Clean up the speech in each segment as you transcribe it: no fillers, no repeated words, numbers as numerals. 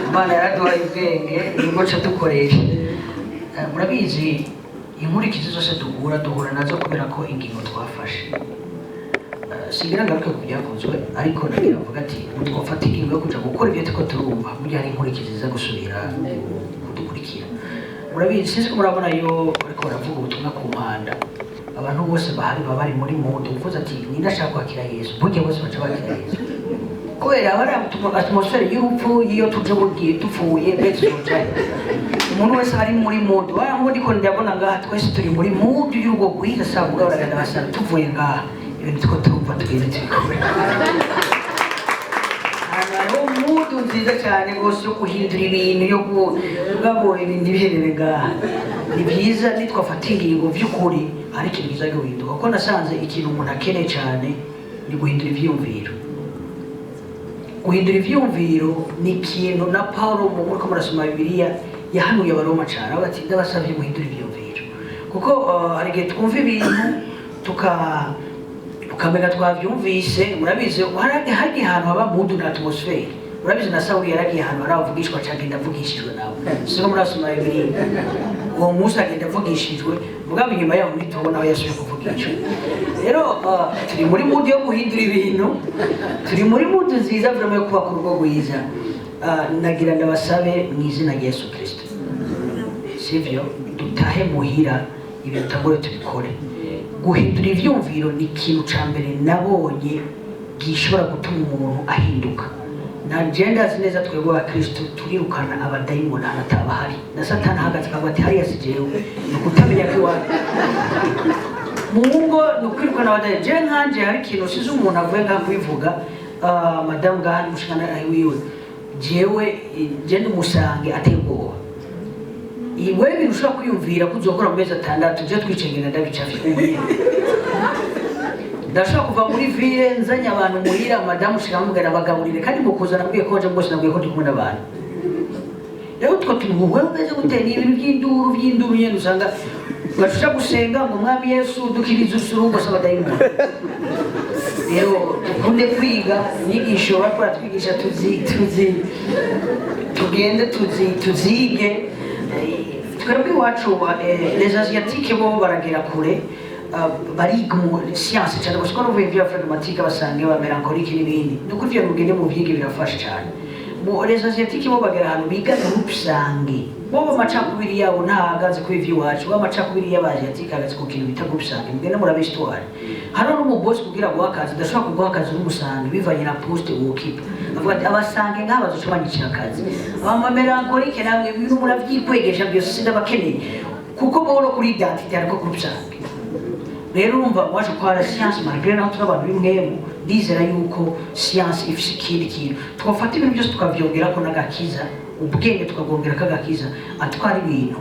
Imana yaraduhaye ubwenge nibwo nca dukoresha. Murabizi inkurikizi zose duhura nazo kubera ko ingingo twafashe. Singira ngaruke ku byakozwe ariko nagira mvuga ati twafata ingingo yo kuja gukora ibyo turiko turumva mu gihe hari inkurikizi ziza gusubira kudukurikira. Murabizi sinzi ko murabona yo ariko baravuga ubutumwa ku mpanda, abantu bose bahari baba bari muri mudu uvuze ati nindashaka kwakira Yesu, burya bose baca bakira Yesu kubera bari atmosfere y'urupfu iyo tuje bugiye dupfuye mbese tujaye. Umuntu wese ari muri mudu ngo ndiko ndabona ngaha twese turi muri mudu y'urugo rwiza sabuga baragenda basara tuvuye ngaha ibintu two turumva tugeze tubikora. Hano mudu nziza cyane rwose yo guhindura ibintu yo kugabura ibintu biherere ngaha. Ni byiza nitwafata ingingo by'ukuri ariko ibiza guhinduka kuko nasanze ikintu umuntu akeneye cyane ni guhindura ivyumviro. Guhindura ivyumviro ni ikintu na Paulo mu muriko murasoma Bibiliya yahanuye abaroma cyane bati ndabasabye guhindura ivyumviro kuko hari igihe twumva ibintu tukamenya twavyumvise. Murabizi hari ahantu haba mudu na atmosfere. Murabizi na Sawuli yaragiye ahantu haravugishwa cyane ndavugishijwe nawe siko murasoma Bibiliya uwo Musa agenda avugishijwe mugabo inyuma yaho nitubona aho yasubiye kuvugishwa. Rero turi muri mudu yo guhindura ibintu, turi muri mudu nziza vraiment yo kuba ku rugo rwiza. Nagira ndabasabe mu izina rya Yesu Kristo sivyo dutahe muhira ibintu tagore tubikore. Guhindura ivyumviro ni ikintu ca mbere nabonye gishobora gutuma umuntu ahinduka. Na ndazi neza twebwe ba Kristo turirukana abadayimoni abatabahari na Satani hagati kabati hari yasijewe nukutamenya kwiwa mungo nukwirukana abadayimoni. Je nkanje hari ikintu sizo umuntu avuye nga kwivuga madam gahani mushikana wiwe jewe je ndumusange ategwa iwe birushaka kwiyumvira kuzokora mu mezi 6 je twicengera ndabicafi ndashaka kuva muri ville nzanye abantu muhira madamu shiramugana bagaburire kandi mukuza nabwiye ko je bwose nabwiye ko ndi kumwe n'abantu. Rero two tumuwe beze gutera ibintu by'induru nyene usanga bashaka gusenga ngo mwami Yesu dukiriza usurungo sabadayimoni. Rero kunde kwiga nyigisho bakora twigisha tugende tuzige twebwe iwacu les asiatiques bo baragera kure bariga mu science cyane gusa ko n'uvuye vya pragmatique basange ba melancholique n'ibindi nuko ivyo mugende mu byige birafasha cyane. Mu les asiatiques bo bagera ahantu biga groupe bo bamacakubiri yabo ntahagaze kuri ivyo iwacu bamacakubiri y'abasiatique hagaze ku kintu bita groupe sange. Mugende murabe histoire hano n'umubosi kugira ngo akazi ndashaka kuguha akazi n'umusange bivanye na poste wokipa avuga ati abasange nk'abazo cobanyicira akazi aba melancholique namwe ibintu muravyikwegeza byose sindabakeneye kuko bo no kuri identité ariko groupe sange. Rero urumva waje kwa science malgré naho turabantu bimwemo ndizera yuko science ifise ikindi kintu twafata ibintu byose tukavyongera ko nagakiza ubwenge tukagongera kagakiza atwara ibintu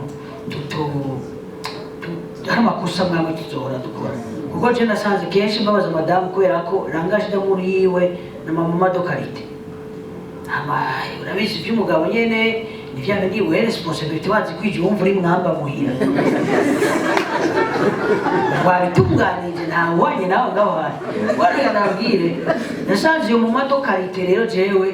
hari amakosa mwamwe tuzohora dukora kuko je nasanze kenshi mbabaza madamu kubera ko rangaje muri iwe na mama dokarite urabizi by'umugabo nyene nivyane ndiwe responsibility wazi kwije wumva uri mwamba muhira wabitunganije ntawe wanye nawe ngaho hari warega nabwire nasanze mu madoka rite. Rero jewe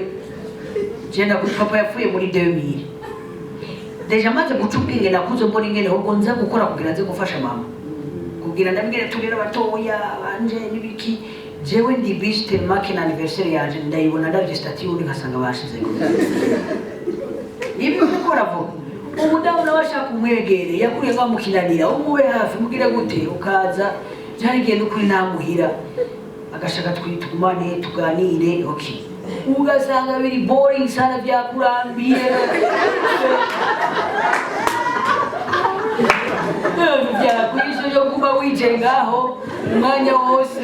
jenda ku papa yapfuye muri 2000 deja maze guca ubwenge nakuze mbona ingene ahubwo nza gukora kugira nze gufasha mama kugira ndabwire turera batoya banje nibiki jewe ndi biste makina anniversaire yaje ndayibona ndavye statut uri nkasanga bashize ibyo gukora vuba umudamu nabashaka umwegere yakuriye ngamukinanira umube hafi mugire gute ukaza cyari giye no kuri namuhira agashaka twitugumane tuganire okay ugasanga biri boring sana byakurambiye byakwisho yo kuba wicaye ngaho umwanya wose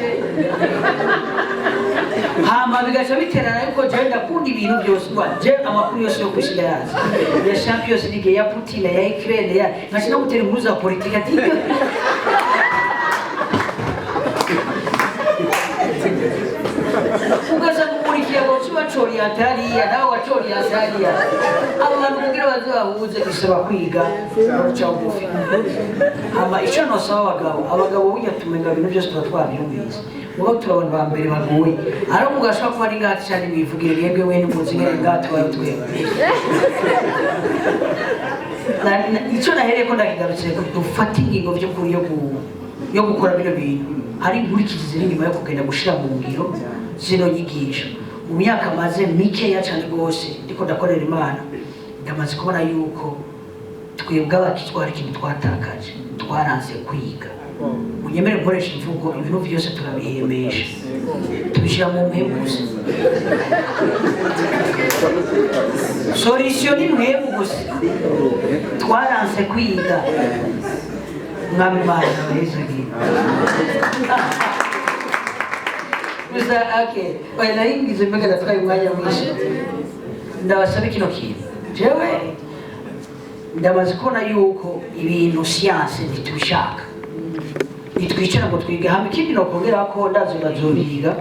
hama bigaca biterana ariko je ndakunda ibintu byose je amakuru yose yo kwishira yazi ya Champions League ya Putin ya Ukraine ya nkashina gutera inkuru za politika ati ugasanga umurikiye ngo bacori atariya nawe wacori atariya abo bantu kugira bazabahuze bisaba kwiga uruca bugufi hama icyo nosaba abagabo burya tumenga ibintu byose tuba twabyumvise muba turi abantu ba mbere bagoye ari umugashobora kuba ari ngati cyane mwivugire yebwe we n'umuzi ngere ngati wawe twebwe icyo nahereye ko ndakigarutse dufata ingingo by'ukuri yo gukora bino bintu hari inkurikizi ziri inyuma yo kugenda gushira mu ngiro zino nyigisho mu myaka maze mikeya cyane rwose ndiko ndakorera Imana ndamaze kubona yuko twebwe abakitwara ikintu twatakaje twaranze kwiga munyemere nkoresha imvugo ibintu byose turabihemesha tubishyira mu mpemu gusa solution ni mpemu gusa twaranze kwiga mwami Imana abahezagira gusa oya naringize mbega natwaye umwanya mwinshi ndabasaba kino kintu jewe ndamaze kubona yuko ibintu siyanse ntitubishaka nitwicara ngo twiga hamwe ikindi nokongera ko ndazi bazobiga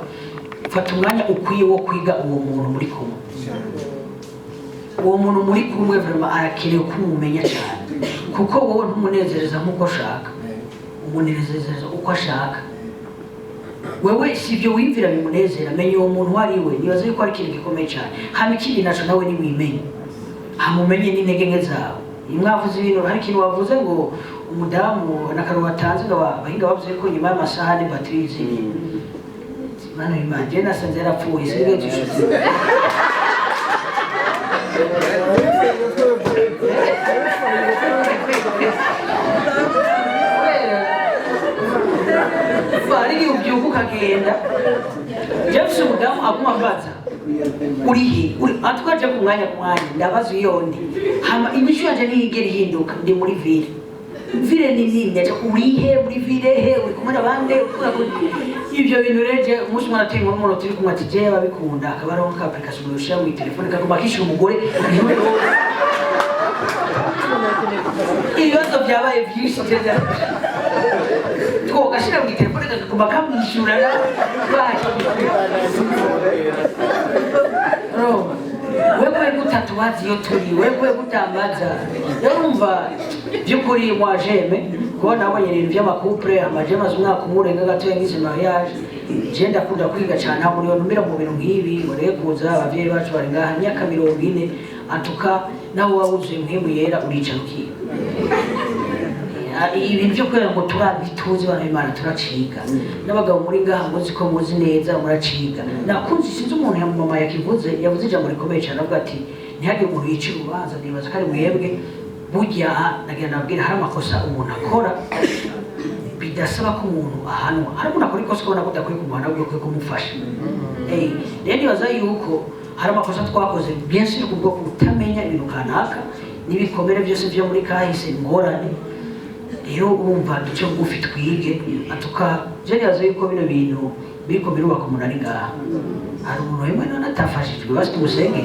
fata umwanya ukwiye wo kwiga uwo muntu muri kumwe uwo muntu muri kumwe vraiment arakeneye kumumenya cyane kuko wowe ntumunezereza nk'uko ashaka umunezereza uko ashaka wewe sivyo wimvira bimunezera menye uwo muntu wari we nibaza yuko ari ikintu gikomeye cyane hama ikindi naco nawe ni wimenye hamumenye n'intege nke zawe imwavuze ibintu hari ikintu wavuze ngo umudamu nakaro watanze ngo abahinga bavuze ko nyuma y'amasaha ni batiri ziri bana imanje nasanze yarapfuye sibyo gishuze bari ubyuka ukagenda James umudamu aguma mbaza urihe atwaje ku mwanya ndabaza yondi hama imishu yaje nigera ihinduka ndi muri vile ni nini acha urihe muri vile he uri kumwe nabande ibyo bintu reje umunsi mwana tingo n'umuntu turi kumwe ati je babikunda akabaronka ka application yoshya mu telefone kaguma kishyura umugore ibibazo byabaye byinshi cyane twogashira mu telefone kaguma kamwishyura wewe gutatubaza iyo turi wewe gutambaza yarumva byukuri mwajeme ko nabonye ibintu by'amakupure amajema z'umwaka umurenga gatoya ngize mariage je ndakunda kwiga cyane aho muri numira mu bintu nk'ibi murekuza abavyeyi bacu bari ngaha myaka 40 atuka nawe wawuzuye muhemu yera uricarukiye ibintu byo kwera ngo turabituze bana Imana turaciga n'abagabo muri ngaha muzi ko muzi neza muraciga nakunze sinzi umuntu ya mama yakivuze yavuze ijambo rikomeye cyane avuga ati ntihage umuntu yicira ubanza nibaza ko ari mwebwe burya nagira nabwira hari amakosa umuntu akora bidasaba ko umuntu ahanwa hari umuntu akora ikosa ubona ko udakwiye kumuhana ahubwo ukwiye kumufasha rero nibaza yuko hari amakosa twakoze byinshi kubwo kutamenya ibintu kanaka n'ibikomere byose byo muri kahise ingorane rero urumva duce bugufi twige atuka jyaza yuko bino bintu biriko birubaka umuntu ari ngaha hari umuntu wemwe none atafashijwe basi tumusenge